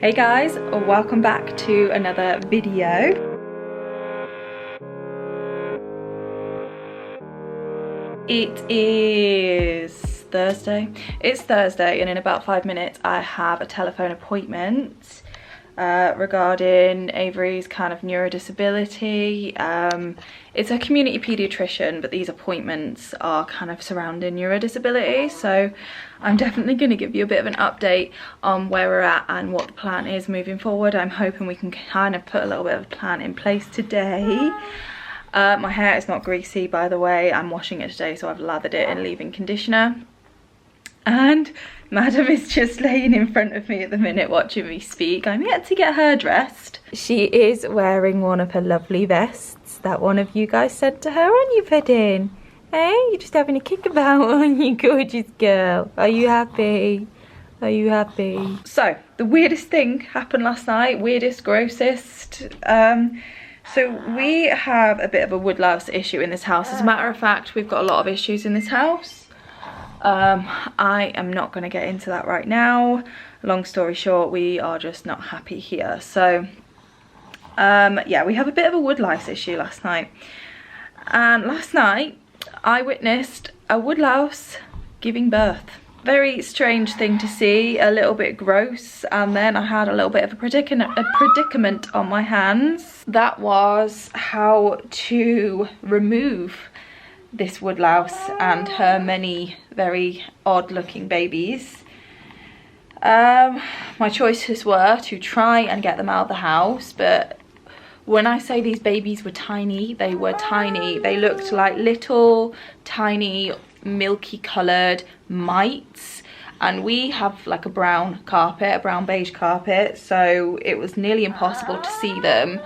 Hey guys, welcome back to another video. It is Thursday. It's Thursday and in about 5 minutes I have a telephone appointment regarding Avery's kind of neurodisability. It's a community paediatrician, but these appointments are kind of surrounding neurodisability, so I'm definitely going to give you a bit of an update on where we're at and what the plan is moving forward. I'm hoping we can kind of put a little bit of a plan in place today. My hair is not greasy, by the way. I'm washing it today, so I've lathered it in leave-in conditioner. And Madam is just laying in front of me at the minute watching me speak. I'm yet to get her dressed. She is wearing one of her lovely vests that one of you guys sent to her, aren't you, Pudding? Hey, you're just having a kick about, aren't you, gorgeous girl? Are you happy? Are you happy? So, the weirdest thing happened last night. Weirdest, grossest. So we have a bit of a woodlouse issue in this house. As a matter of fact, we've got a lot of issues in this house. I am not going to get into that right now. Long story short, we are just not happy here. So, yeah, we have a bit of a woodlouse issue last night. And last night, I witnessed a woodlouse giving birth. Very strange thing to see, a little bit gross, and then I had a little bit of a predicament on my hands. That was how to remove this woodlouse and her many very odd looking babies. My choices were to try and get them out of the house, but when I say these babies were tiny, they were tiny. They looked like little tiny milky coloured mites, and we have like a brown carpet, a brown beige carpet, so it was nearly impossible to see them.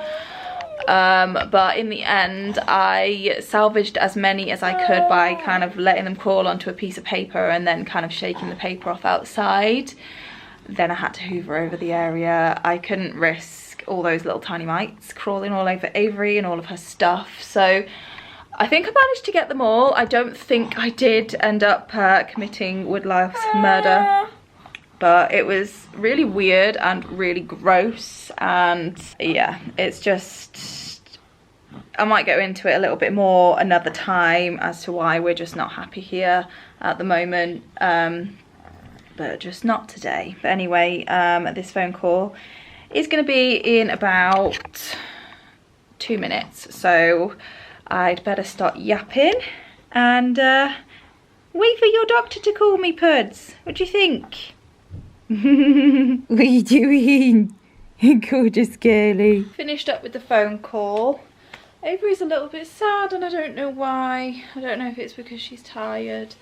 But in the end I salvaged as many as I could by kind of letting them crawl onto a piece of paper and then kind of shaking the paper off outside. Then I had to hoover over the area. I couldn't risk all those little tiny mites crawling all over Avery and all of her stuff, so I think I managed to get them all. I don't think I did end up committing woodlouse murder, but it was really weird and really gross, and yeah, it's just, I might go into it a little bit more another time as to why we're just not happy here at the moment, but just not today. But anyway, this phone call is going to be in about 2 minutes, so I'd better start yapping and wait for your doctor to call me, Puds. What do you think? What are you doing? Gorgeous girly. Finished up with the phone call. Avery's a little bit sad and I don't know why. I don't know if it's because she's tired.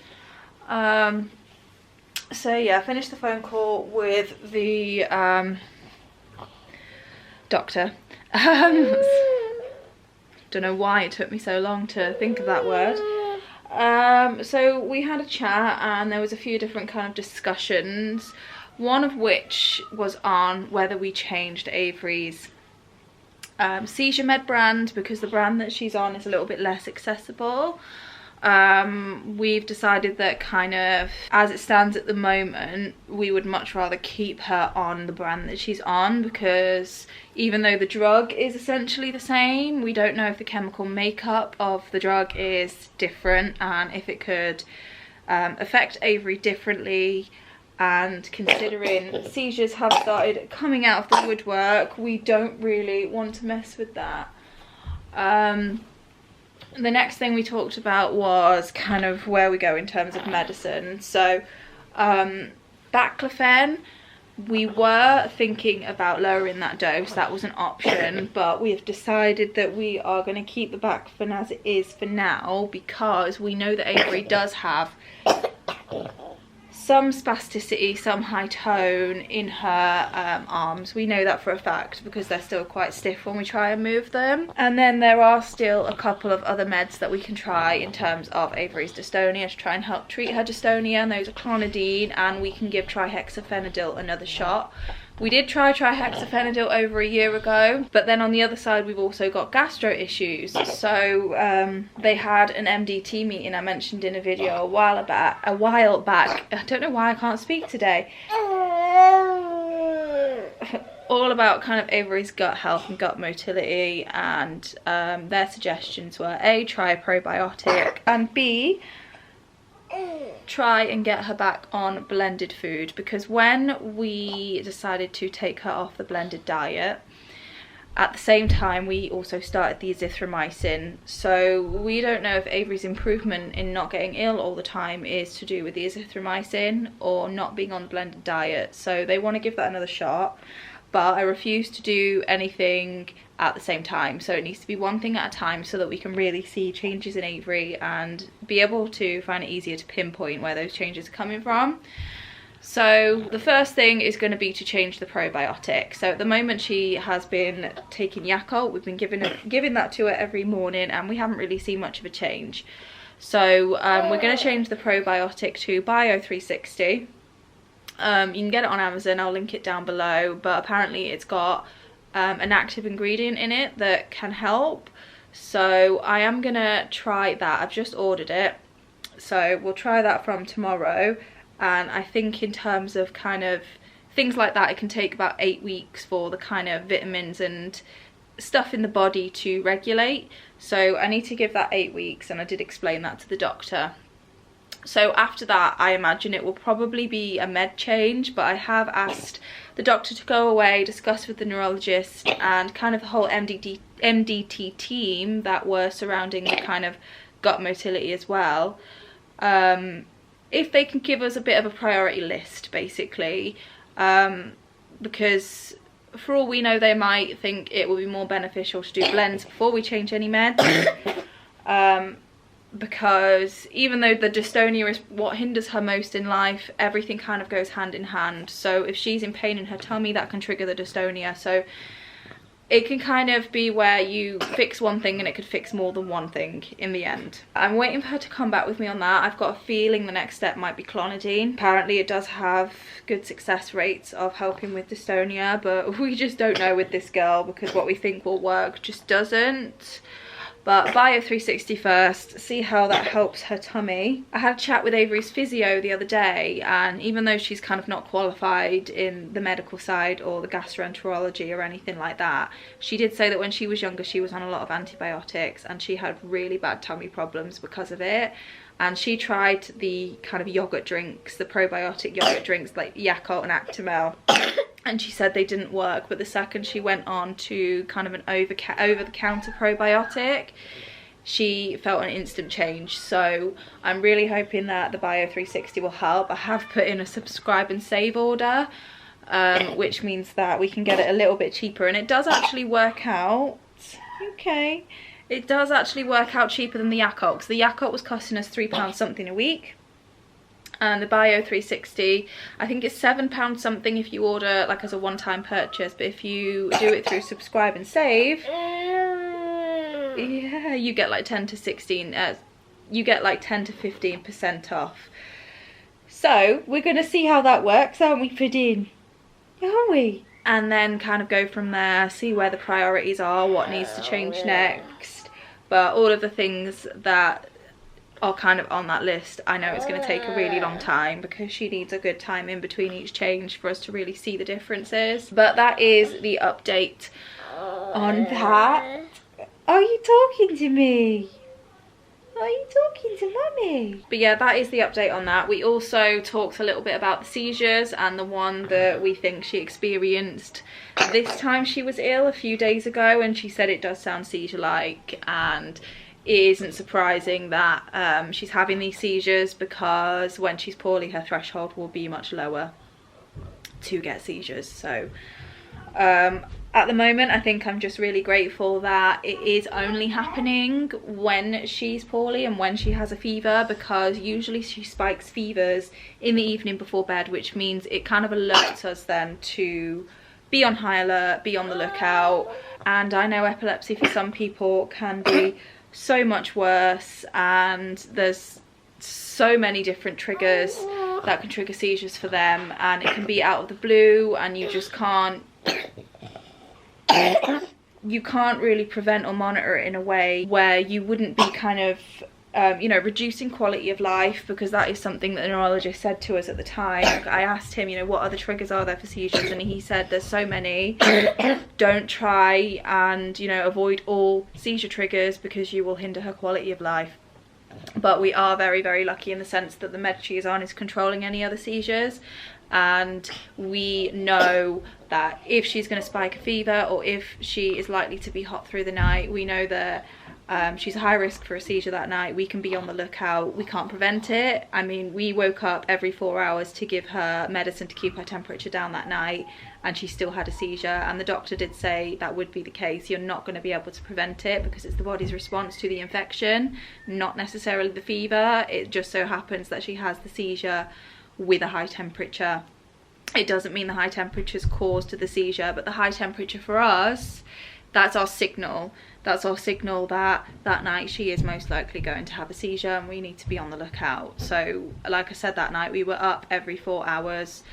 So yeah, I finished the phone call with the doctor. Don't know why it took me so long to think of that word. So we had a chat and there was a few different kind of discussions, one of which was on whether we changed Avery's seizure med brand, because the brand that she's on is a little bit less accessible. We've decided that kind of as it stands at the moment, we would much rather keep her on the brand that she's on, because even though the drug is essentially the same, we don't know if the chemical makeup of the drug is different and if it could affect Avery differently. And considering seizures have started coming out of the woodwork, we don't really want to mess with that. The next thing we talked about was kind of where we go in terms of medicine. So baclofen, we were thinking about lowering that dose. That was an option, but we have decided that we are going to keep the baclofen as it is for now, because we know that Avery does have some spasticity, some high tone in her arms. We know that for a fact because they're still quite stiff when we try and move them. And then there are still a couple of other meds that we can try in terms of Avery's dystonia to try and help treat her dystonia, and those are clonidine, and we can give trihexyphenidyl another shot. We did try trihexyphenidyl over a year ago, but then on the other side we've also got gastro issues. So they had an MDT meeting I mentioned in a video a while back. I don't know why I can't speak today. all about kind of Avery's gut health and gut motility, and their suggestions were A, try a probiotic, and B, try and get her back on blended food, because when we decided to take her off the blended diet, at the same time we also started the azithromycin. So we don't know if Avery's improvement in not getting ill all the time is to do with the azithromycin or not being on the blended diet. So they want to give that another shot, but I refuse to do anything at the same time. So it needs to be one thing at a time so that we can really see changes in Avery and be able to find it easier to pinpoint where those changes are coming from. So the first thing is going to be to change the probiotic. So at the moment she has been taking Yakult. We've been giving that to her every morning, and we haven't really seen much of a change. So we're going to change the probiotic to Bio360. You can get it on Amazon, I'll link it down below, but apparently it's got an active ingredient in it that can help. So I am going to try that. I've just ordered it, so we'll try that from tomorrow. And I think in terms of kind of things like that, it can take about 8 weeks for the kind of vitamins and stuff in the body to regulate. So I need to give that 8 weeks, and I did explain that to the doctor. So after that, I imagine it will probably be a med change, but I have asked the doctor to go away, discuss with the neurologist and kind of the whole MDT team that were surrounding the kind of gut motility as well. If they can give us a bit of a priority list, basically, because for all we know, they might think it will be more beneficial to do blends before we change any meds. Because even though the dystonia is what hinders her most in life, everything kind of goes hand in hand. So if she's in pain in her tummy, that can trigger the dystonia. So it can kind of be where you fix one thing and it could fix more than one thing in the end. I'm waiting for her to come back with me on that. I've got a feeling the next step might be clonidine. Apparently it does have good success rates of helping with dystonia, but we just don't know with this girl, because what we think will work just doesn't. But Bio360 first, see how that helps her tummy. I had a chat with Avery's physio the other day, and even though she's kind of not qualified in the medical side or the gastroenterology or anything like that, she did say that when she was younger she was on a lot of antibiotics and she had really bad tummy problems because of it. And she tried the kind of yogurt drinks, the probiotic yogurt drinks like Yakult and Actimel, and she said they didn't work. But the second she went on to kind of an over-the-counter probiotic, she felt an instant change. So I'm really hoping that the Bio360 will help. I have put in a subscribe and save order, which means that we can get it a little bit cheaper, and it does actually work out. Okay. It does actually work out cheaper than the Yakult, because the Yakult was costing us £3 something a week. And the Bio360, I think it's £7 something if you order like as a one-time purchase, but if you do it through subscribe and save, yeah, you get like 10 to 15% off. So we're going to see how that works, aren't we, Fidin? Aren't we? And then kind of go from there, see where the priorities are, what needs to change next. But all of the things that are kind of on that list, I know it's going to take a really long time, because she needs a good time in between each change for us to really see the differences. But that is the update on that. Are you talking to me? Are you talking to Mummy? But yeah, that is the update on that. We also talked a little bit about the seizures, and the one that we think she experienced this time she was ill a few days ago, and she said it does sound seizure-like, and it isn't surprising that she's having these seizures, because when she's poorly her threshold will be much lower to get seizures. So at the moment, I think I'm just really grateful that it is only happening when she's poorly and when she has a fever, because usually she spikes fevers in the evening before bed, which means it kind of alerts us then to be on high alert, be on the lookout. And I know epilepsy for some people can be so much worse, and there's so many different triggers that can trigger seizures for them, and it can be out of the blue, and you just can't really prevent or monitor it in a way where you wouldn't be kind of you know, reducing quality of life, because that is something that the neurologist said to us at the time. I asked him, you know, what other triggers are there for seizures, and he said there's so many. Don't try and, you know, avoid all seizure triggers because you will hinder her quality of life. But we are very, very lucky in the sense that the med she is on is controlling any other seizures, and we know that if she's going to spike a fever or if she is likely to be hot through the night, we know that she's a high risk for a seizure that night. We can be on the lookout. We can't prevent it. I mean, we woke up every 4 hours to give her medicine to keep her temperature down that night, and she still had a seizure, and the doctor did say that would be the case. You're not going to be able to prevent it because it's the body's response to the infection, not necessarily the fever. It just so happens that she has the seizure with a high temperature. It doesn't mean the high temperature's caused the seizure, but the high temperature for us, that's our signal. That's our signal that that night she is most likely going to have a seizure, and we need to be on the lookout. So like I said, that night we were up every 4 hours,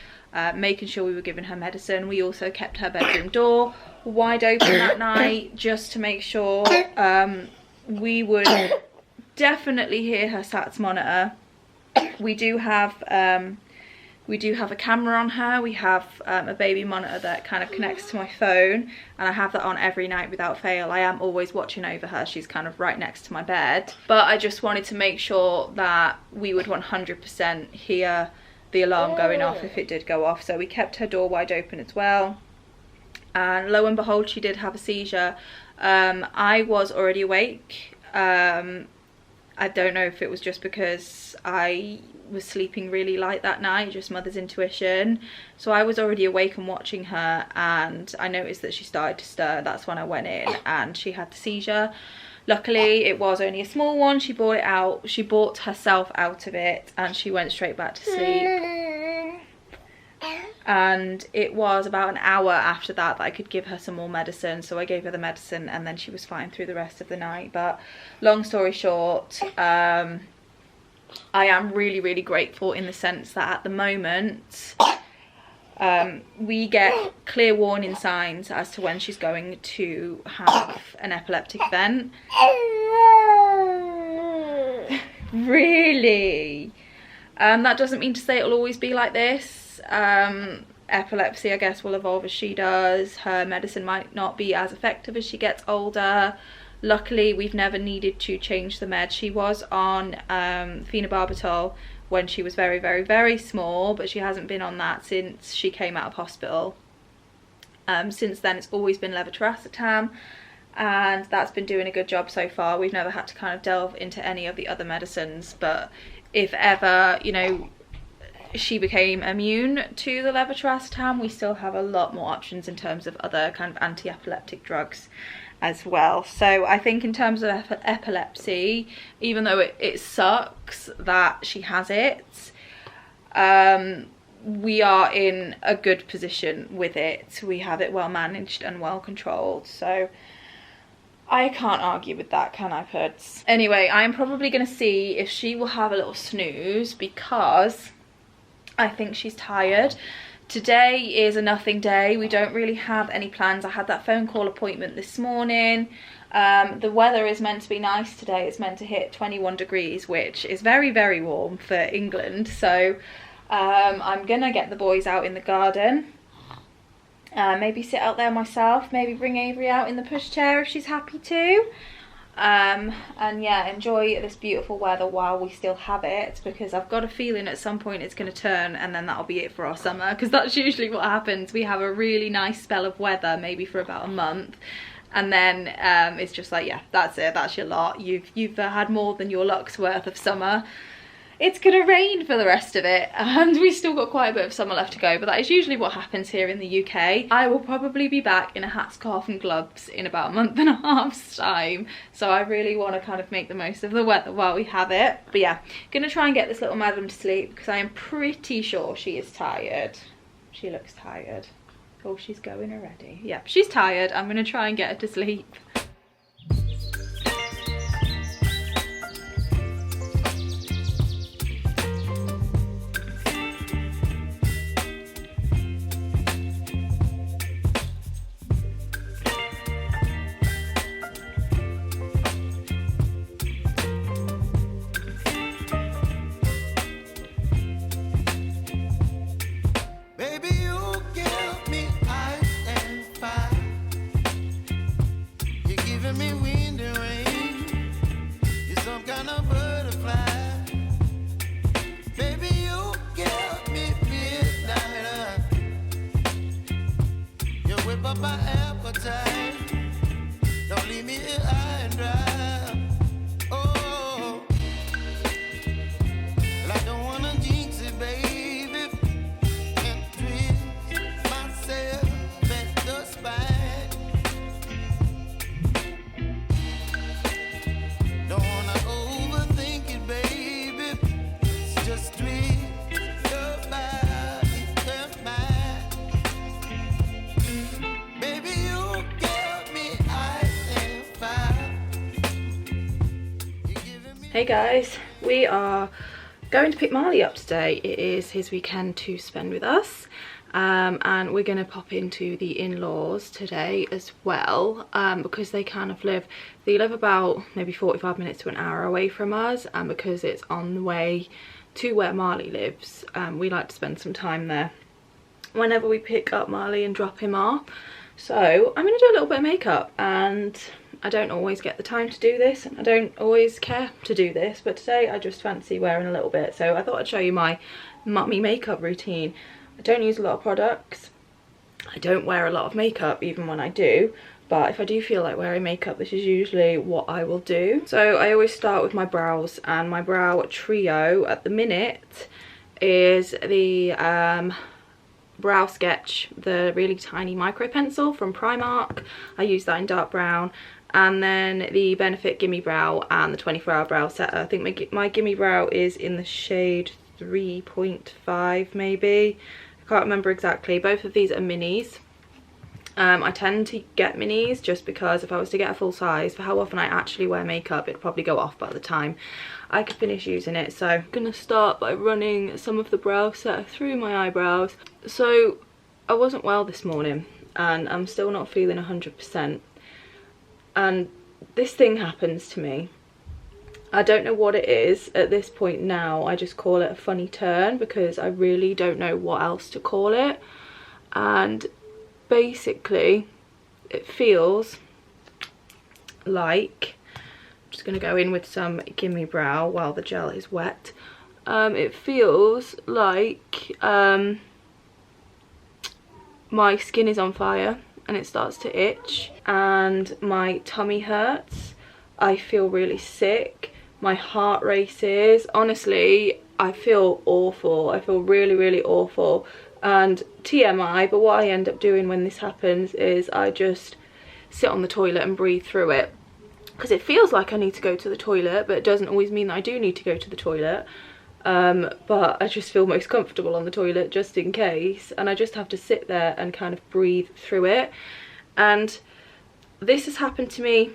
making sure we were giving her medicine. We also kept her bedroom door wide open that night just to make sure. We would definitely hear her SATS monitor. We do have a camera on her. We have a baby monitor that kind of connects to my phone, and I have that on every night without fail. I am always watching over her. She's kind of right next to my bed. But I just wanted to make sure that we would 100% hear the alarm going off if it did go off. So we kept her door wide open as well. And lo and behold, she did have a seizure. I was already awake. I don't know if it was just because I was sleeping really light that night, just mother's intuition. So I was already awake and watching her, and I noticed that she started to stir. That's when I went in, and she had the seizure. Luckily it was only a small one. She brought herself out of it, and she went straight back to sleep. And it was about an hour after that that I could give her some more medicine, so I gave her the medicine, and then she was fine through the rest of the night. But long story short, I am really, really grateful in the sense that at the moment we get clear warning signs as to when she's going to have an epileptic event. Really? That doesn't mean to say it'll always be like this. Epilepsy, I guess, will evolve as she does. Her medicine might not be as effective as she gets older. Luckily, we've never needed to change the med. She was on phenobarbital when she was very, very, very small, but she hasn't been on that since she came out of hospital. Since then, it's always been levetiracetam, and that's been doing a good job so far. We've never had to kind of delve into any of the other medicines, but if ever, you know, she became immune to the levetiracetam, we still have a lot more options in terms of other kind of anti-epileptic drugs as well. So I think in terms of epilepsy, even though it sucks that she has it, we are in a good position with it. We have it well managed and well controlled, so I can't argue with that, can I, Puds? Anyway, I'm probably going to see if she will have a little snooze, because I think she's tired. Today is a nothing day. We don't really have any plans. I had that phone call appointment this morning. The weather is meant to be nice today. It's meant to hit 21 degrees, which is very, very warm for England. So I'm gonna get the boys out in the garden. Maybe sit out there myself. Maybe bring Avery out in the pushchair if she's happy to. And yeah, enjoy this beautiful weather while we still have it, because I've got a feeling at some point it's going to turn, and then that'll be it for our summer, because that's usually what happens. We have a really nice spell of weather, maybe for about a month, and then it's just like, yeah, that's it, that's your lot. You've had more than your luck's worth of summer. It's gonna rain for the rest of it, and we still got quite a bit of summer left to go, but that is usually what happens here in the UK. I will probably be back in a hat, scarf and gloves in about a month and a half's time, so I really want to kind of make the most of the weather while we have it. But yeah, gonna try and get this little madam to sleep, because I am pretty sure she is tired. She looks tired. Oh, she's going already. Yep, she's tired. I'm gonna try and get her to sleep. whip up my appetite. Don't leave me here high and dry. Oh, well, I don't wanna jinx it, baby, and twist myself at the spine. Don't wanna overthink it, baby. It's just twist your body and mine. Baby, you give me ice and fire. You giving me. Hey guys, we are going to pick Marley up today. It is his weekend to spend with us, and we're going to pop into the in-laws today as well, because they live about maybe 45 minutes to an hour away from us, and because it's on the way to where Marley lives, we like to spend some time there whenever we pick up Marley and drop him off. So I'm going to do a little bit of makeup, and I don't always get the time to do this, and I don't always care to do this, but today I just fancy wearing a little bit. So I thought I'd show you my mummy makeup routine. I don't use a lot of products, I don't wear a lot of makeup even when I do, but if I do feel like wearing makeup, this is usually what I will do. So I always start with my brows, and my brow trio at the minute is the Brow Sketch, the really tiny micro pencil from Primark. I use that in dark brown, and then the Benefit Gimme Brow and the 24-hour brow setter. I think my Gimme Brow is in the shade 3.5 maybe, I can't remember exactly. Both of these are minis. I tend to get minis just because if I was to get a full size, for how often I actually wear makeup, it'd probably go off by the time I could finish using it. So I'm gonna start by running some of the brow setter through my eyebrows. So I wasn't well this morning, and I'm still not feeling 100%, and this thing happens to me. I don't know what it is at this point now. I just call it a funny turn because I really don't know what else to call it. And basically it feels like, I'm just going to go in with some Gimme Brow while the gel is wet. It feels like my skin is on fire and it starts to itch, and my tummy hurts. I feel really sick. My heart races. Honestly, I feel awful. I feel really, really awful. And TMI, but what I end up doing when this happens is I just sit on the toilet and breathe through it, because it feels like I need to go to the toilet, but it doesn't always mean that I do need to go to the toilet. But I just feel most comfortable on the toilet just in case, and I just have to sit there and kind of breathe through it. And this has happened to me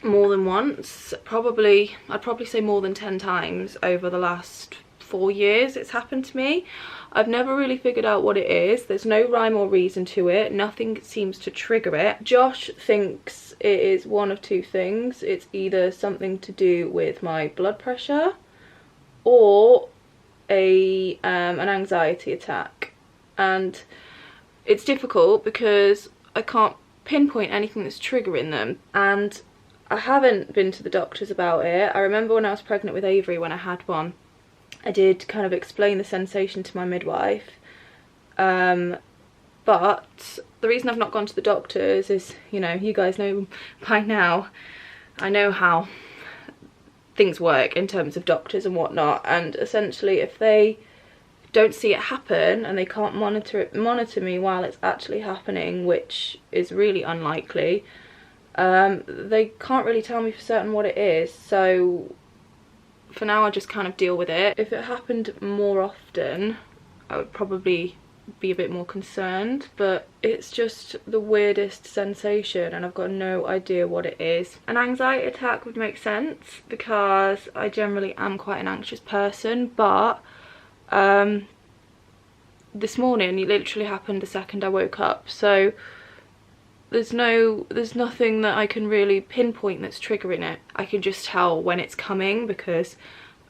more than once, I'd probably say more than 10 times over the last 4 years it's happened to me. I've never really figured out what it is. There's no rhyme or reason to it. Nothing seems to trigger it. Josh thinks it is one of two things. It's either something to do with my blood pressure or an anxiety attack. And it's difficult because I can't pinpoint anything that's triggering them. And I haven't been to the doctors about it. I remember when I was pregnant with Avery, when I had one, I did kind of explain the sensation to my midwife, but the reason I've not gone to the doctors is, you know, you guys know by now, I know how things work in terms of doctors and whatnot, and essentially if they don't see it happen and they can't monitor me while it's actually happening, which is really unlikely, they can't really tell me for certain what it is. So for now I just kind of deal with it. If it happened more often, I would probably be a bit more concerned, but it's just the weirdest sensation and I've got no idea what it is. An anxiety attack would make sense because I generally am quite an anxious person, but this morning it literally happened the second I woke up, so there's nothing that I can really pinpoint that's triggering it. I can just tell when it's coming because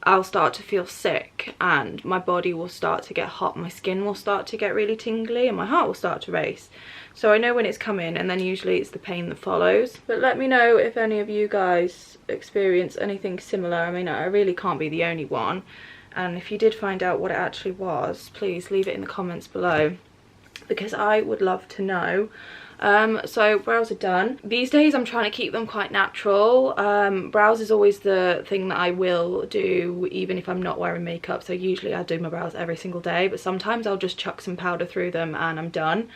I'll start to feel sick and my body will start to get hot, my skin will start to get really tingly and my heart will start to race. So I know when it's coming, and then usually it's the pain that follows. But let me know if any of you guys experience anything similar. I mean, I really can't be the only one. And if you did find out what it actually was, please leave it in the comments below. because I would love to know. So brows are done. These days I'm trying to keep them quite natural. Brows is always the thing that I will do even if I'm not wearing makeup, so usually I do my brows every single day, but sometimes I'll just chuck some powder through them and I'm done.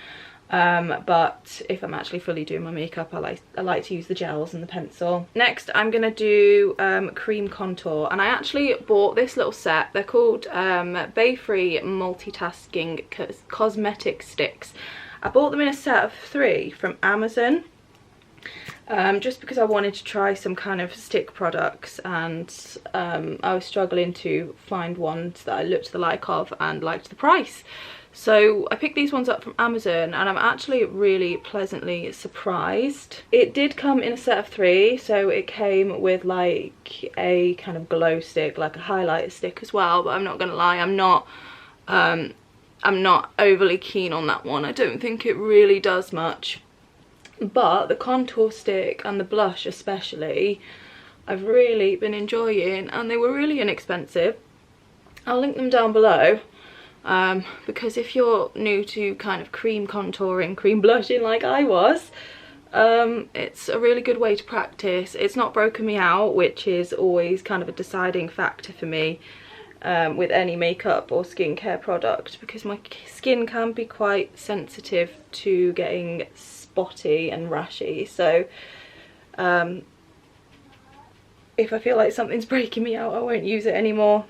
But if I'm actually fully doing my makeup, I like to use the gels and the pencil. Next I'm gonna do cream contour, and I actually bought this little set. They're called Bay-Free Multitasking Cosmetic Sticks. I bought them in a set of 3 from Amazon, just because I wanted to try some kind of stick products, and I was struggling to find ones that I looked the like of and liked the price. So I picked these ones up from Amazon and I'm actually really pleasantly surprised. It did come in a set of 3, so it came with like a kind of glow stick, like a highlighter stick as well, but I'm not gonna lie, I'm not overly keen on that one. I don't think it really does much. But the contour stick and the blush especially, I've really been enjoying, and they were really inexpensive. I'll link them down below, because if you're new to kind of cream contouring, cream blushing like I was, it's a really good way to practice. It's not broken me out, which is always kind of a deciding factor for me with any makeup or skincare product, because my skin can be quite sensitive to getting spotty and rashy. So if I feel like something's breaking me out, I won't use it anymore.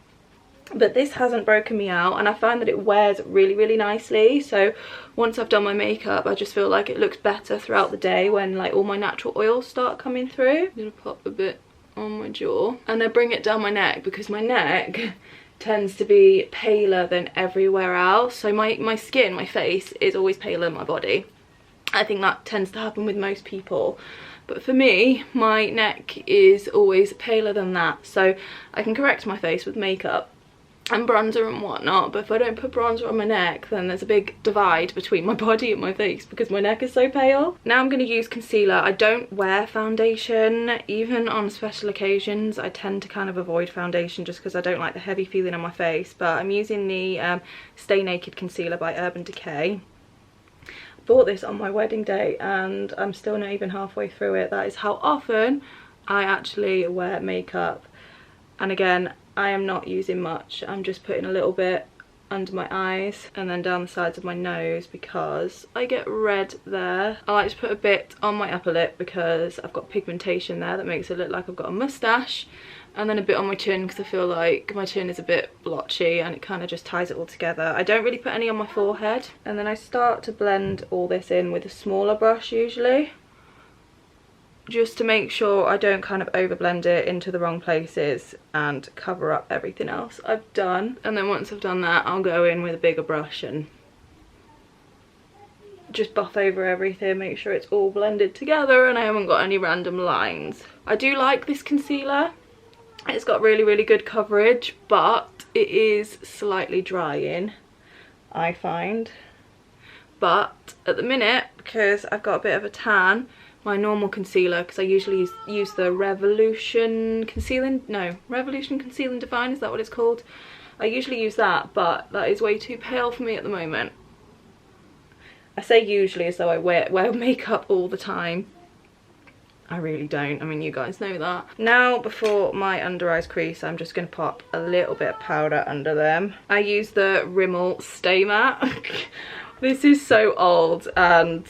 But this hasn't broken me out, and I find that it wears really, really nicely. So once I've done my makeup, I just feel like it looks better throughout the day when like all my natural oils start coming through. I'm gonna pop a bit on my jaw, and I bring it down my neck because my neck tends to be paler than everywhere else. So my skin, my face is always paler than my body. I think that tends to happen with most people, but for me, my neck is always paler than that. So I can correct my face with makeup and bronzer and whatnot, but if I don't put bronzer on my neck, then there's a big divide between my body and my face because my neck is so pale. Now I'm going to use concealer. I don't wear foundation, even on special occasions. I tend to kind of avoid foundation just because I don't like the heavy feeling on my face, but I'm using the Stay Naked concealer by Urban Decay. I bought this on my wedding day and I'm still not even halfway through it. That is how often I actually wear makeup. And again, I am not using much. I'm just putting a little bit under my eyes and then down the sides of my nose because I get red there. I like to put a bit on my upper lip because I've got pigmentation there that makes it look like I've got a moustache, and then a bit on my chin because I feel like my chin is a bit blotchy and it kind of just ties it all together. I don't really put any on my forehead, and then I start to blend all this in with a smaller brush usually, just to make sure I don't kind of overblend it into the wrong places and cover up everything else I've done. And then once I've done that, I'll go in with a bigger brush and just buff over everything, make sure it's all blended together and I haven't got any random lines. I do like this concealer. It's got really, really good coverage, but it is slightly drying, I find. But at the minute, because I've got a bit of a tan, my normal concealer, because I usually use the Revolution Concealing Divine, is that what it's called? I usually use that, but that is way too pale for me at the moment. I say usually as though I wear makeup all the time. I really don't. I mean, you guys know that. Now, before my under eyes crease, I'm just going to pop a little bit of powder under them. I use the Rimmel Stay Matte. This is so old, and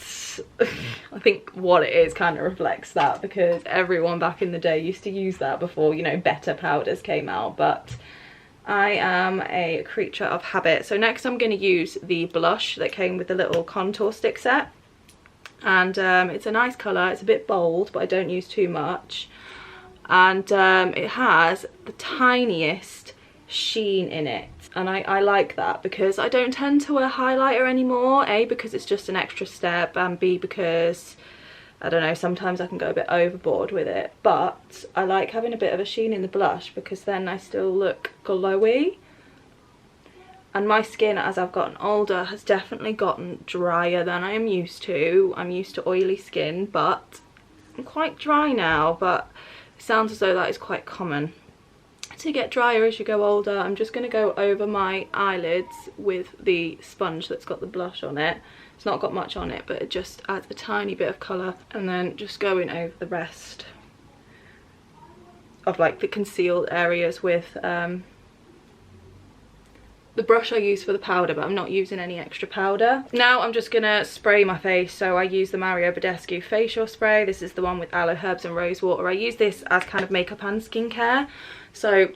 I think what it is kind of reflects that, because everyone back in the day used to use that before, you know, better powders came out. But I am a creature of habit. So next I'm going to use the blush that came with the little contour stick set. And it's a nice colour. It's a bit bold, but I don't use too much. And it has the tiniest sheen in it. And I like that because I don't tend to wear highlighter anymore. A, because it's just an extra step, and B, because, I don't know, sometimes I can go a bit overboard with it. But I like having a bit of a sheen in the blush because then I still look glowy. And my skin, as I've gotten older, has definitely gotten drier than I am used to. I'm used to oily skin, but I'm quite dry now, but it sounds as though that is quite common. to get drier as you go older. I'm just going to go over my eyelids with the sponge that's got the blush on it. It's not got much on it, but it just adds a tiny bit of colour. And then just going over the rest of like the concealed areas with the brush I use for the powder, but I'm not using any extra powder. Now I'm just gonna spray my face. So I use the Mario Badescu facial spray. This is the one with aloe herbs and rose water. I use this as kind of makeup and skincare. So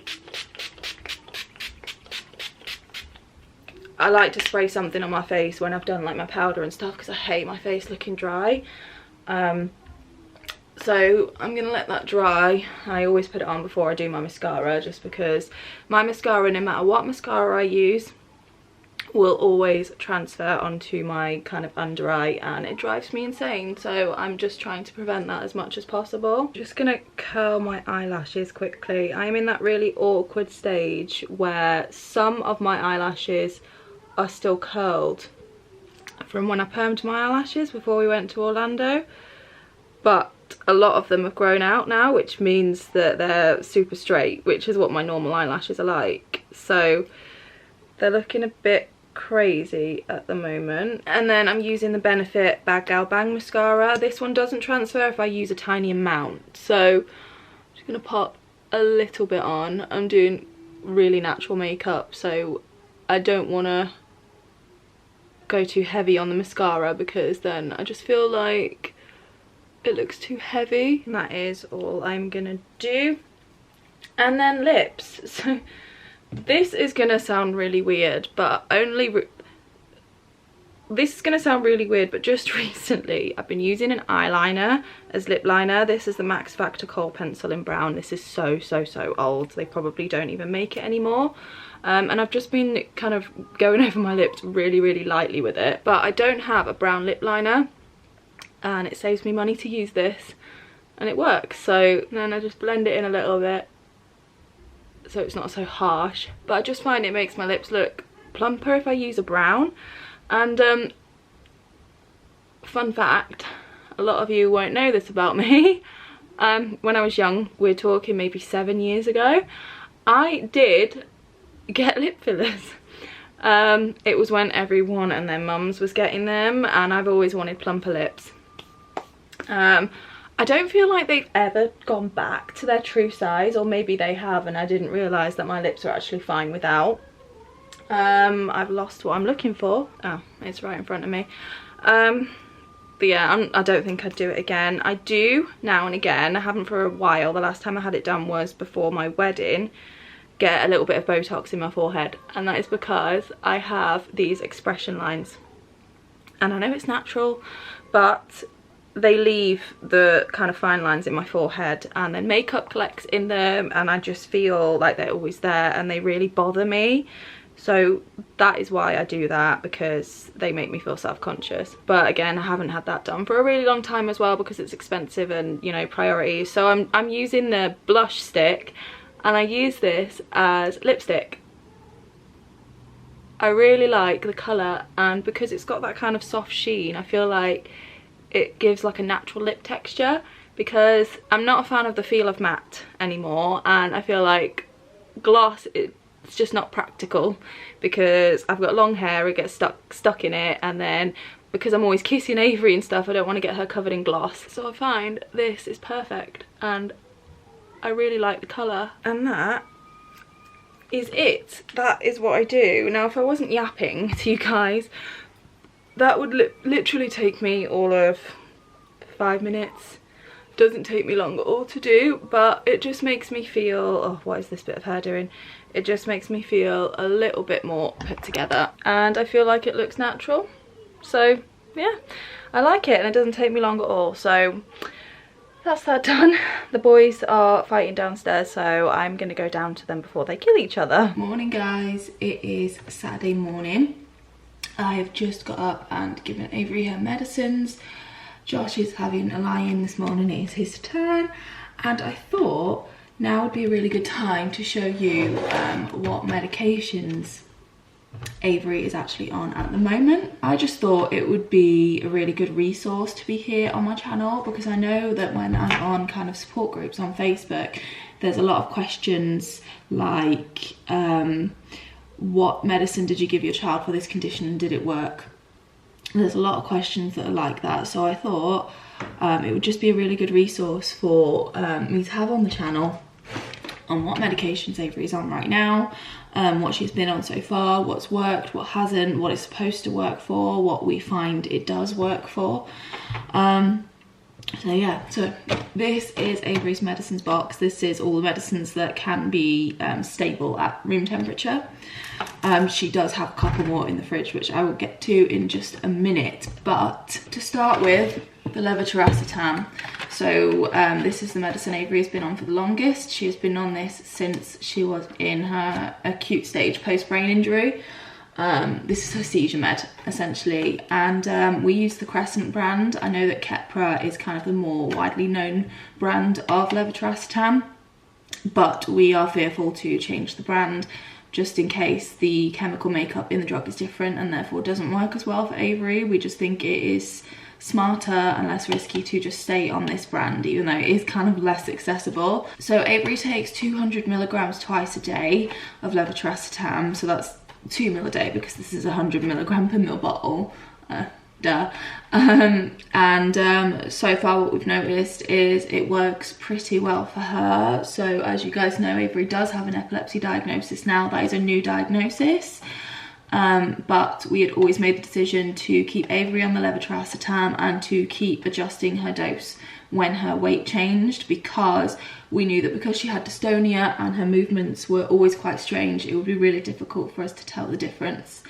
I like to spray something on my face when I've done like my powder and stuff, because I hate my face looking dry. So I'm gonna let that dry. I always put it on before I do my mascara, just because my mascara, no matter what mascara I use, will always transfer onto my kind of under eye, and it drives me insane. So I'm just trying to prevent that as much as possible. Just gonna curl my eyelashes quickly. I'm in that really awkward stage where some of my eyelashes are still curled from when I permed my eyelashes before we went to Orlando, but a lot of them have grown out now, which means that they're super straight, which is what my normal eyelashes are like. So they're looking a bit crazy at the moment. And then I'm using the Benefit Bad Gal Bang mascara. This one doesn't transfer if I use a tiny amount, so I'm just gonna pop a little bit on. I'm doing really natural makeup, so I don't want to go too heavy on the mascara, because then I just feel like it looks too heavy. And that is all I'm gonna do. And then lips. So this is gonna sound really weird, but this is gonna sound really weird, but just recently I've been using an eyeliner as lip liner. This is the Max Factor Kohl pencil in brown. This is so old. They probably don't even make it anymore. And I've just been kind of going over my lips really lightly with it, but I don't have a brown lip liner, and it saves me money to use this, and it works. So then I just blend it in a little bit so it's not so harsh, but I just find it makes my lips look plumper if I use a brown. And fun fact, a lot of you won't know this about me, when I was young, we're talking maybe 7 years ago, I did get lip fillers. It was when everyone and their mums was getting them, and I've always wanted plumper lips. I don't feel like they've ever gone back to their true size, or maybe they have and I didn't realise that my lips are actually fine without. I've lost what I'm looking for. Oh, it's right in front of me. But yeah, I don't think I'd do it again. I do now and again. I haven't for a while. The last time I had it done was before my wedding. Get a little bit of Botox in my forehead, and that is because I have these expression lines, and I know it's natural, but they leave the kind of fine lines in my forehead, and then makeup collects in them, and I just feel like they're always there and they really bother me. So that is why I do that, because they make me feel self-conscious. But again, I haven't had that done for a really long time as well, because it's expensive and, you know, priorities. So I'm using the blush stick, and I use this as lipstick. I really like the colour, and because it's got that kind of soft sheen, I feel like it gives like a natural lip texture, because I'm not a fan of the feel of matte anymore, and I feel like gloss, it's just not practical, because I've got long hair, it gets stuck in it, and then because I'm always kissing Avery and stuff, I don't want to get her covered in gloss. So I find this is perfect, and I really like the colour. And that is it. That is what I do. Now, if I wasn't yapping to you guys, that would literally take me all of 5 minutes. Doesn't take me long at all to do, but it just makes me feel, oh, what is this bit of hair doing? It just makes me feel a little bit more put together, and I feel like it looks natural. So yeah, I like it, and it doesn't take me long at all. So that's that done. The boys are fighting downstairs, so I'm gonna go down to them before they kill each other. Morning guys, it is Saturday morning. I have just got up and given Avery her medicines. Josh is having a lie-in this morning, it is his turn, and I thought now would be a really good time to show you what medications Avery is actually on at the moment. I just thought it would be a really good resource to be here on my channel, because I know that when I'm on kind of support groups on Facebook, there's a lot of questions like, what medicine did you give your child for this condition and did it work? There's a lot of questions that are like that, so I thought it would just be a really good resource for me to have on the channel on what medications Avery's on right now, what she's been on so far, what's worked, what hasn't, what it's supposed to work for, what we find it does work for. So yeah, so this is Avery's medicines box. This is all the medicines that can be stable at room temperature. She does have a couple more in the fridge, which I will get to in just a minute. But to start with, the levetiracetam. So this is the medicine Avery has been on for the longest. She has been on this since she was in her acute stage post-brain injury. This is her seizure med, essentially, and we use the Crescent brand. I know that Keppra is kind of the more widely known brand of levetiracetam, but we are fearful to change the brand just in case the chemical makeup in the drug is different and therefore doesn't work as well for Avery. We just think it is smarter and less risky to just stay on this brand, even though it is kind of less accessible. So Avery takes 200 milligrams twice a day of levetiracetam, so that's 2 ml a day because this is a 100 milligram per ml bottle, so far what we've noticed is it works pretty well for her. So as you guys know, Avery does have an epilepsy diagnosis now. That is a new diagnosis, but we had always made the decision to keep Avery on the levetiracetam and to keep adjusting her dose when her weight changed, because we knew that because she had dystonia and her movements were always quite strange, it would be really difficult for us to tell the difference.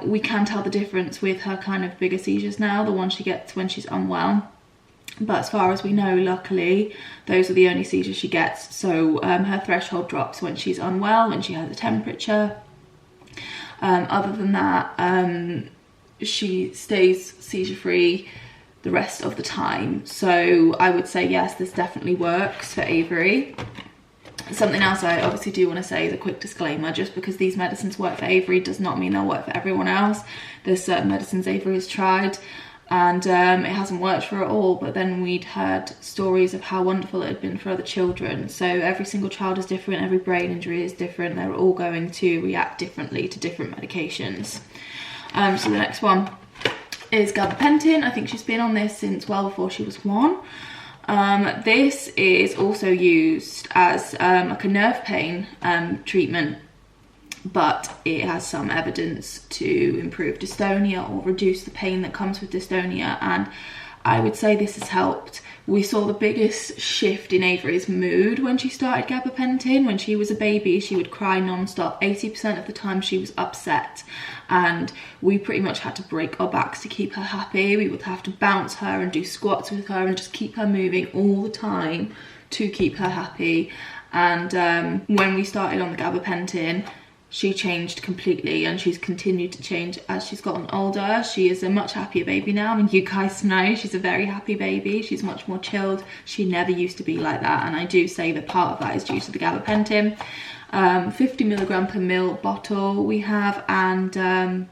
We can tell the difference with her kind of bigger seizures now, the one she gets when she's unwell. But as far as we know, luckily, those are the only seizures she gets. So her threshold drops when she's unwell, when she has a temperature. Other than that, she stays seizure-free the rest of the time. So I would say yes, this definitely works for Avery. Something else I obviously do want to say is a quick disclaimer: just because these medicines work for Avery does not mean they'll work for everyone else. There's certain medicines Avery has tried and it hasn't worked for her at all, but then we'd heard stories of how wonderful it had been for other children. So every single child is different, every brain injury is different, they're all going to react differently to different medications. So the next one is gabapentin. I think she's been on this since well before she was 1. This is also used as like a nerve pain treatment, but it has some evidence to improve dystonia or reduce the pain that comes with dystonia, and I would say this has helped. We saw the biggest shift in Avery's mood when she started gabapentin. When she was a baby, she would cry non-stop. 80% of the time she was upset, and we pretty much had to break our backs to keep her happy. We would have to bounce her and do squats with her and just keep her moving all the time to keep her happy. And when we started on the gabapentin, she changed completely, and she's continued to change as she's gotten older. She is a much happier baby now. I mean, you guys know she's a very happy baby. She's much more chilled. She never used to be like that, and I do say that part of that is due to the gabapentin. 50 milligram per ml bottle we have, and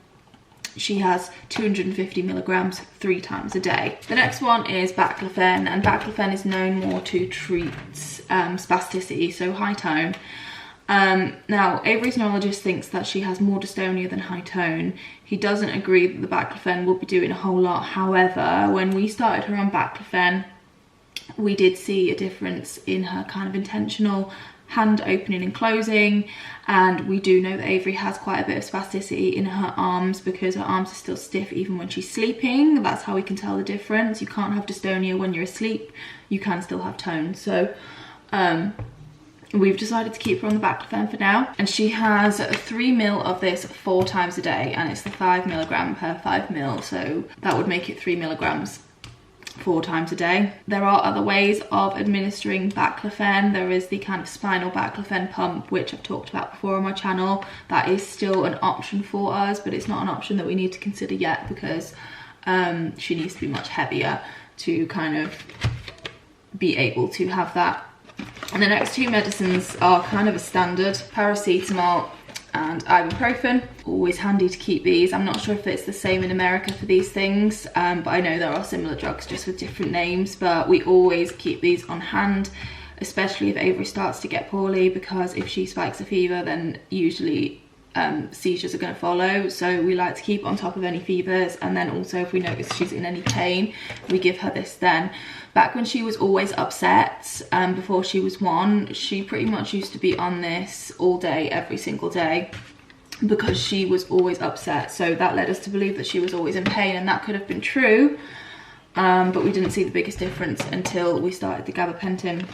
she has 250 milligrams 3 times a day. The next one is baclofen, and baclofen is known more to treat spasticity, so high tone. Now, Avery's neurologist thinks that she has more dystonia than high tone. He doesn't agree that the baclofen will be doing a whole lot. However, when we started her on baclofen, we did see a difference in her kind of intentional hand opening and closing, and we do know that Avery has quite a bit of spasticity in her arms because her arms are still stiff even when she's sleeping. That's how we can tell the difference. You can't have dystonia when you're asleep. You can still have tone. So we've decided to keep her on the baclofen for now, and she has 3 ml of this 4 times a day, and it's the 5 milligram per 5 ml, so that would make it 3 milligrams 4 times a day. There are other ways of administering baclofen. There is the kind of spinal baclofen pump, which I've talked about before on my channel. That is still an option for us, but it's not an option that we need to consider yet because she needs to be much heavier to kind of be able to have that. And the next 2 medicines are kind of a standard: paracetamol and ibuprofen. Always handy to keep these. I'm not sure if it's the same in America for these things, but I know there are similar drugs just with different names, but we always keep these on hand. especially if Avery starts to get poorly, because if she spikes a fever, then usually seizures are going to follow. So we like to keep on top of any fevers, and then also if we notice she's in any pain, we give her this then. Back when she was always upset, before she was 1, she pretty much used to be on this all day, every single day, because she was always upset. So that led us to believe that she was always in pain, and that could have been true, but we didn't see the biggest difference until we started the gabapentin.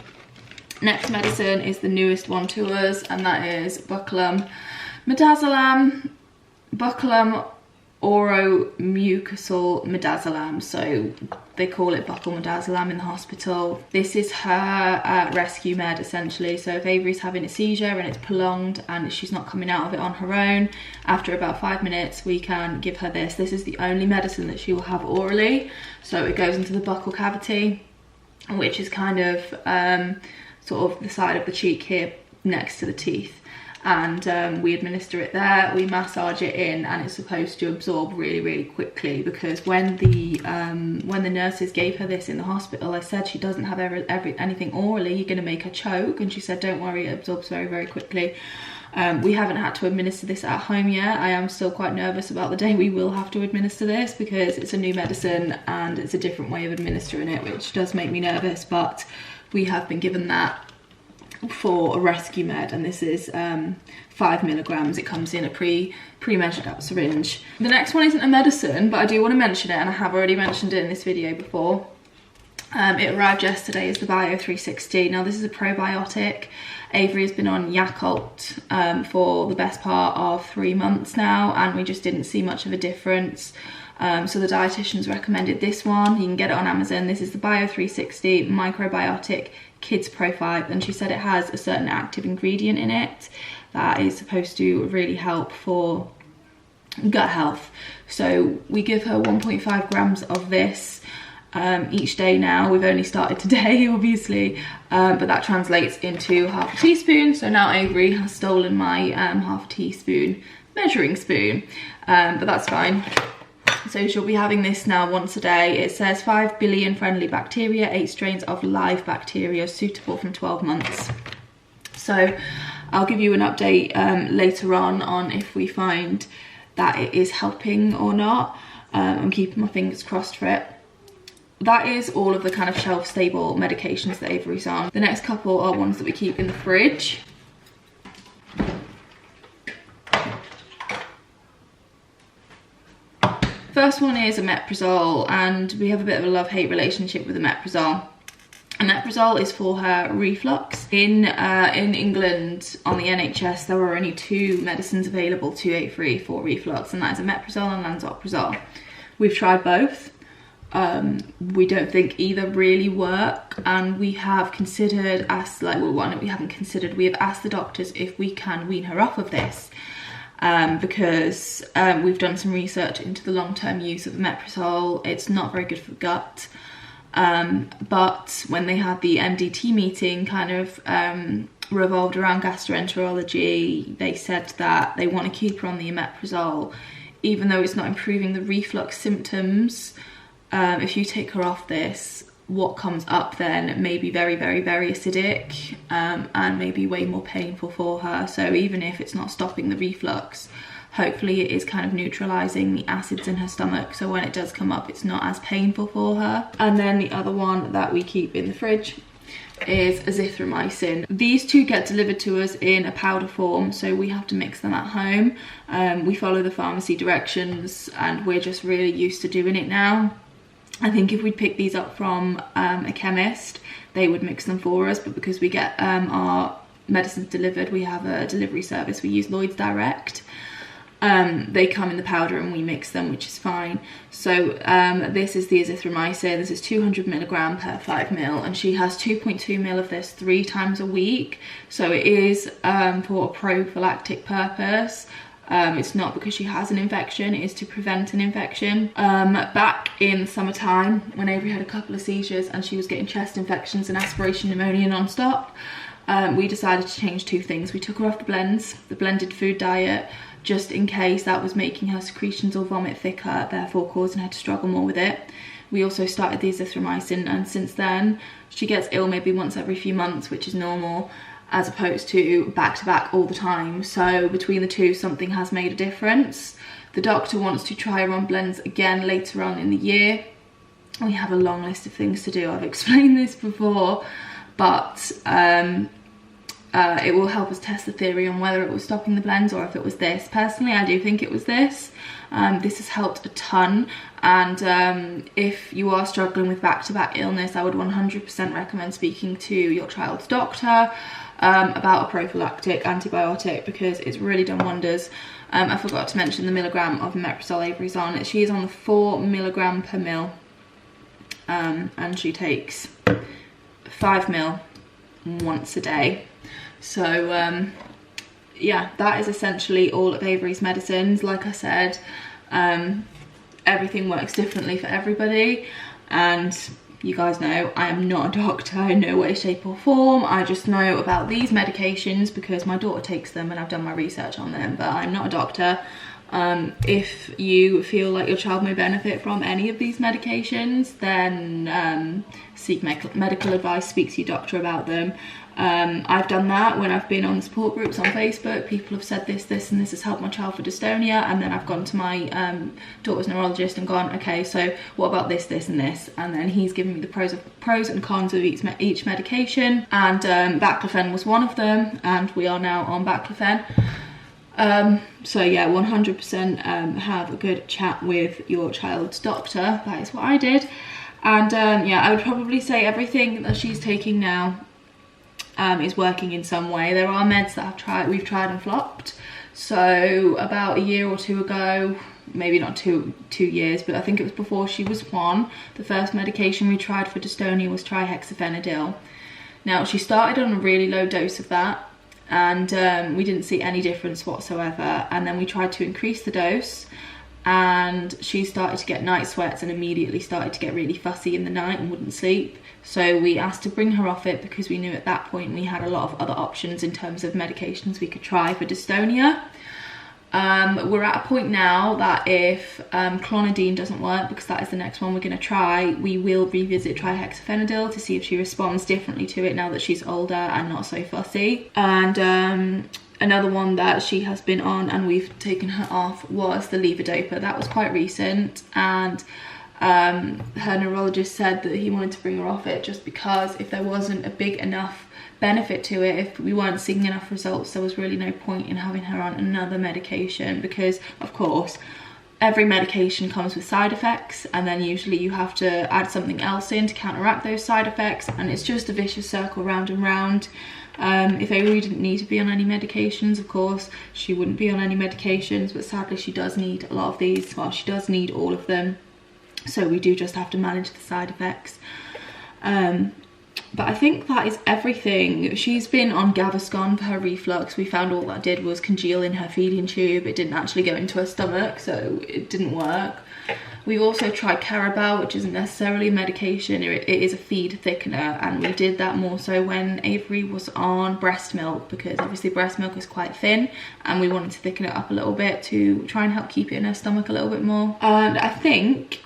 Next medicine is the newest one to us, and that is buccal midazolam, buccal oromucosal midazolam. So they call it buccal midazolam in the hospital. This is her rescue med, essentially. So if Avery's having a seizure and it's prolonged and she's not coming out of it on her own, after about 5 minutes we can give her this. This is the only medicine that she will have orally. So it goes into the buccal cavity, which is kind of sort of the side of the cheek here next to the teeth. And we administer it there, we massage it in, and it's supposed to absorb really, really quickly, because when the nurses gave her this in the hospital, I said she doesn't have anything orally, you're going to make her choke, and she said don't worry, it absorbs very, very quickly. We haven't had to administer this at home yet. I am still quite nervous about the day we will have to administer this, because it's a new medicine and it's a different way of administering it, which does make me nervous, but we have been given that for a rescue med, and this is 5 milligrams. It comes in a pre-measured out syringe. The next one isn't a medicine, but I do want to mention it, and I have already mentioned it in this video before. It arrived yesterday as the Bio 360. Now this is a probiotic. Avery has been on Yakult for the best part of 3 months now, and we just didn't see much of a difference. So the dietitians recommended this one. You can get it on Amazon. This is the Bio 360 Microbiotic Kids Pro 5, and she said it has a certain active ingredient in it that is supposed to really help for gut health. So we give her 1.5 grams of this each day now. We've only started today, obviously, but that translates into half a teaspoon. So now Avery has stolen my half a teaspoon measuring spoon, but that's fine. So she'll be having this now once a day. It says 5 billion friendly bacteria, 8 strains of live bacteria, suitable from 12 months. So I'll give you an update later on if we find that it is helping or not. I'm keeping my fingers crossed for it. That is all of the kind of shelf stable medications that Avery's on. The next couple are ones that we keep in the fridge. First one is Omeprazole, and we have a bit of a love-hate relationship with Omeprazole. Omeprazole is for her reflux. In England, on the NHS, there are only 2 medicines available to Avery for reflux, and that is Omeprazole and Lansoprazole. We've tried both. We don't think either really work, and we have considered, we have asked the doctors if we can wean her off of this. Because we've done some research into the long-term use of Omeprazole. It's not very good for the gut, but when they had the MDT meeting kind of revolved around gastroenterology, they said that they want to keep her on the Omeprazole, even though it's not improving the reflux symptoms. If you take her off this, what comes up then may be very, very, very acidic, and maybe way more painful for her. So even if it's not stopping the reflux, hopefully it is kind of neutralizing the acids in her stomach, so when it does come up, it's not as painful for her. And then the other one that we keep in the fridge is azithromycin. These 2 get delivered to us in a powder form, so we have to mix them at home. We follow the pharmacy directions, and we're just really used to doing it now. I think if we'd pick these up from a chemist, they would mix them for us, but because we get our medicines delivered, we have a delivery service. We use Lloyd's Direct. They come in the powder and we mix them, which is fine. So this is the azithromycin. This is 200 milligram per 5 ml, and she has 2.2 ml of this 3 times a week. So it is for a prophylactic purpose. It's not because she has an infection, it is to prevent an infection. Back in the summertime, when Avery had a couple of seizures and she was getting chest infections and aspiration pneumonia non-stop, we decided to change 2 things. We took her off the blended food diet, just in case that was making her secretions or vomit thicker, therefore causing her to struggle more with it. we also started the azithromycin, and since then she gets ill maybe once every few months, which is normal, as opposed to back to back all the time. So between the two, something has made a difference. The doctor wants to try her on blends again later on in the year. We have a long list of things to do. I've explained this before, but it will help us test the theory on whether it was stopping the blends or if it was this. Personally, I do think it was this. This has helped a ton, and if you are struggling with back-to-back illness, I would 100% recommend speaking to your child's doctor about a prophylactic antibiotic, because it's really done wonders. I forgot to mention the milligram of omeprazole Avery's on. She is on the 4 milligram per mil, and she takes 5 mil once a day. So yeah, that is essentially all of Avery's medicines. Like I said, everything works differently for everybody, and you guys know I am not a doctor in no way, shape or form. I just know about these medications because my daughter takes them and I've done my research on them, but I'm not a doctor. If you feel like your child may benefit from any of these medications, then seek medical advice, speak to your doctor about them. I've done that when I've been on support groups on Facebook. People have said this and this has helped my child for dystonia, and then I've gone to my daughter's neurologist and gone, okay, so what about this and this, and then he's given me the pros and cons of each medication, and baclofen was one of them, and we are now on baclofen. So yeah, 100% have a good chat with your child's doctor. That is what I did. And yeah, I would probably say everything that she's taking now is working in some way. There are meds that we've tried and flopped. So about a year or two ago, maybe not two years, but I think it was before she was 1, the first medication we tried for dystonia was trihexyphenidyl. Now, she started on a really low dose of that, and we didn't see any difference whatsoever, and then we tried to increase the dose, and she started to get night sweats and immediately started to get really fussy in the night and wouldn't sleep. So we asked to bring her off it because we knew at that point we had a lot of other options in terms of medications we could try for dystonia. We're at a point now that if clonidine doesn't work, because that is the next one we're going to try, we will revisit trihexyphenidyl to see if she responds differently to it now that she's older and not so fussy. And another one that she has been on and we've taken her off was the levodopa. That was quite recent, and her neurologist said that he wanted to bring her off it just because if there wasn't a big enough benefit to it, if we weren't seeing enough results, there was really no point in having her on another medication, because of course every medication comes with side effects, and then usually you have to add something else in to counteract those side effects, and it's just a vicious circle round and round. If Avery didn't need to be on any medications, of course she wouldn't be on any medications, but sadly she does need a lot of these. Well, she does need all of them, so we do just have to manage the side effects. But I think that is everything. She's been on Gaviscon for her reflux. We found all that did was congeal in her feeding tube. It didn't actually go into her stomach, so it didn't work. We also tried Carabao, which isn't necessarily a medication. It is a feed thickener, and we did that more so when Avery was on breast milk, because obviously breast milk is quite thin and we wanted to thicken it up a little bit to try and help keep it in her stomach a little bit more. And I think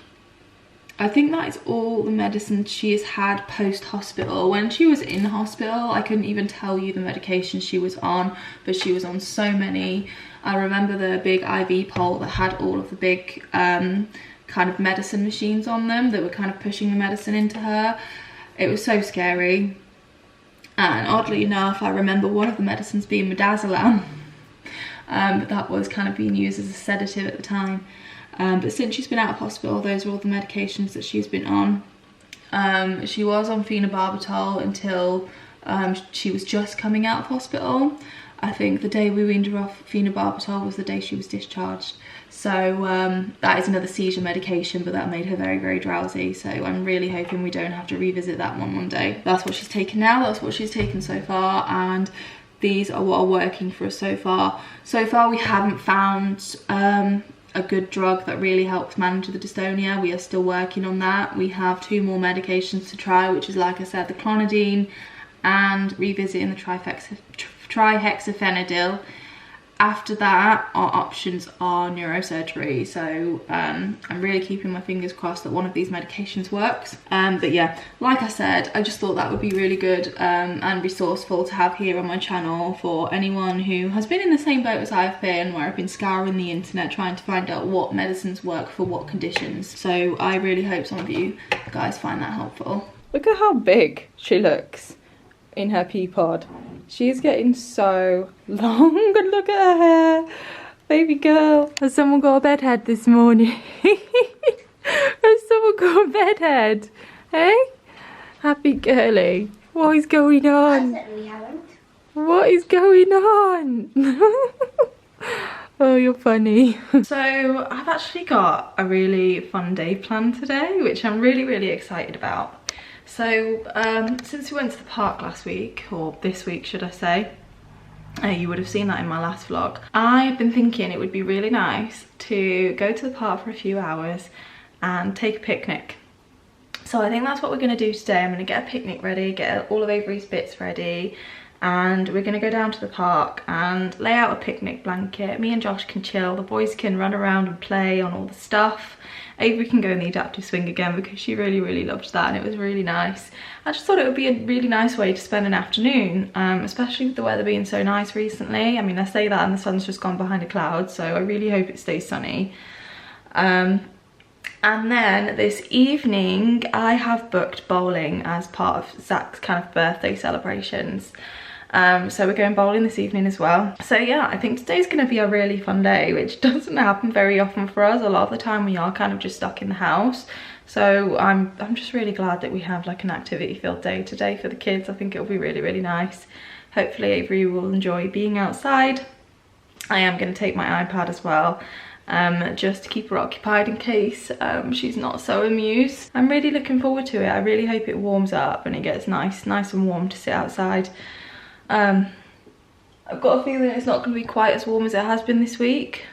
that is all the medicine she has had post-hospital. When she was in hospital, I couldn't even tell you the medication she was on, but she was on so many. I remember the big IV pole that had all of the big kind of medicine machines on them that were kind of pushing the medicine into her. It was so scary. And oddly enough, I remember one of the medicines being midazolam, but that was kind of being used as a sedative at the time. But since she's been out of hospital, those are all the medications that she's been on. She was on phenobarbital until she was just coming out of hospital. I think the day we weaned her off phenobarbital was the day she was discharged. So that is another seizure medication, but that made her very, very drowsy. So I'm really hoping we don't have to revisit that one day. That's what she's taken now, that's what she's taken so far, and these are what are working for us so far. So far we haven't found a good drug that really helps manage the dystonia. We are still working on that. We have 2 more medications to try, which is, like I said, the clonidine and revisiting the trihexyphenidyl. after that, our options are neurosurgery. So I'm really keeping my fingers crossed that one of these medications works. But yeah, like I said, I just thought that would be really good and resourceful to have here on my channel for anyone who has been in the same boat as I've been, where I've been scouring the internet trying to find out what medicines work for what conditions. So I really hope some of you guys find that helpful. Look at how big she looks in her pea pod. She's getting so long, and look at her hair. Baby girl. Has someone got a bedhead this morning? Has someone got a bedhead? Hey? Happy girly. What is going on? I certainly haven't. What is going on? Oh, you're funny. So I've actually got a really fun day planned today, which I'm really excited about. So since we went to the park last week, or this week should I say, you would have seen that in my last vlog. I've been thinking it would be really nice to go to the park for a few hours and take a picnic. So I think that's what we're going to do today. I'm going to get a picnic ready, get all of Avery's bits ready, and we're going to go down to the park and lay out a picnic blanket. Me and Josh can chill, the boys can run around and play on all the stuff. Avery can go in the adaptive swing again because she really loved that, and it was really nice. I just thought it would be a really nice way to spend an afternoon, especially with the weather being so nice recently. I mean, I say that and the sun's just gone behind a cloud, so I really hope it stays sunny. And then this evening I have booked bowling as part of Zach's kind of birthday celebrations. So we're going bowling this evening as well. So yeah, I think today's going to be a really fun day, which doesn't happen very often for us. A lot of the time we are kind of just stuck in the house. So I'm just really glad that we have like an activity filled day today for the kids. I think it'll be really nice. Hopefully Avery will enjoy being outside. I am going to take my iPad as well, just to keep her occupied in case she's not so amused. I'm really looking forward to it. I really hope it warms up and it gets nice and warm to sit outside. I've got a feeling it's not going to be quite as warm as it has been this week,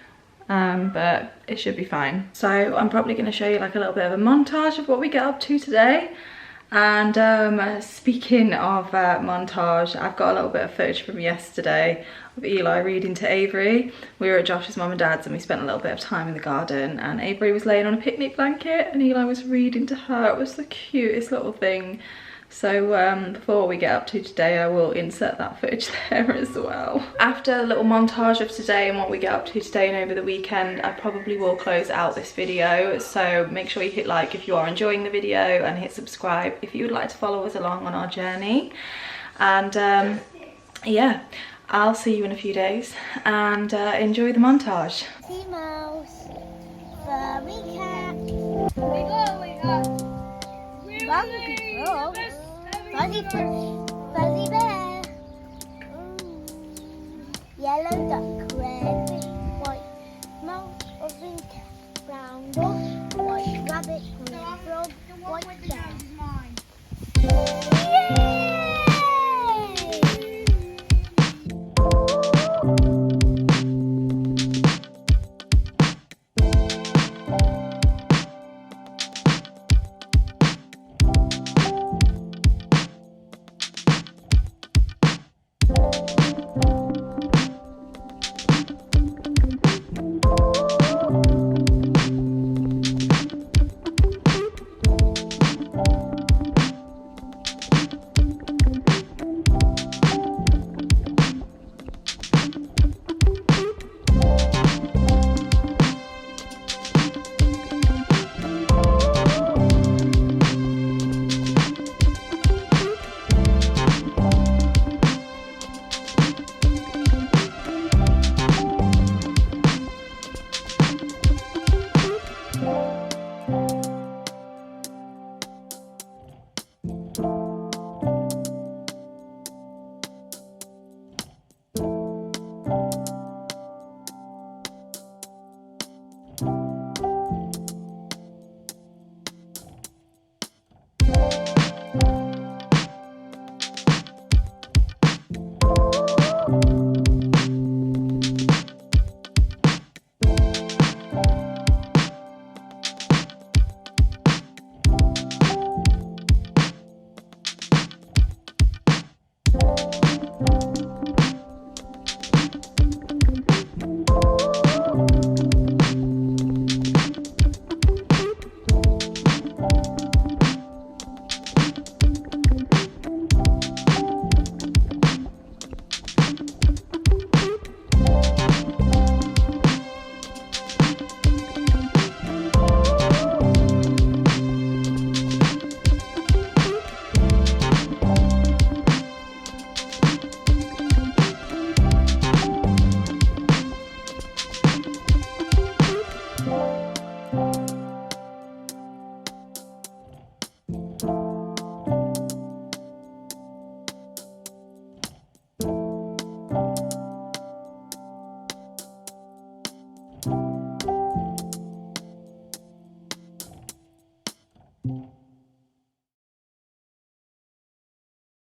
but it should be fine. So I'm probably going to show you like a little bit of a montage of what we get up to today. And speaking of montage, I've got a little bit of footage from yesterday of Eli reading to Avery. We were at Josh's mum and dad's and we spent a little bit of time in the garden, and Avery was laying on a picnic blanket and Eli was reading to her. It was the cutest little thing. So before we get up to today, I will insert that footage there as well. After a little montage of today and what we get up to today and over the weekend, I probably will close out this video. So make sure you hit like if you are enjoying the video, and hit subscribe if you would like to follow us along on our journey. And yeah, I'll see you in a few days, and enjoy the montage. Sea mouse, furry cat, monkey frog, fuzzy bear, yellow duck, red white mouse, orange cat, brown dog, white rabbit, green frog, white dog.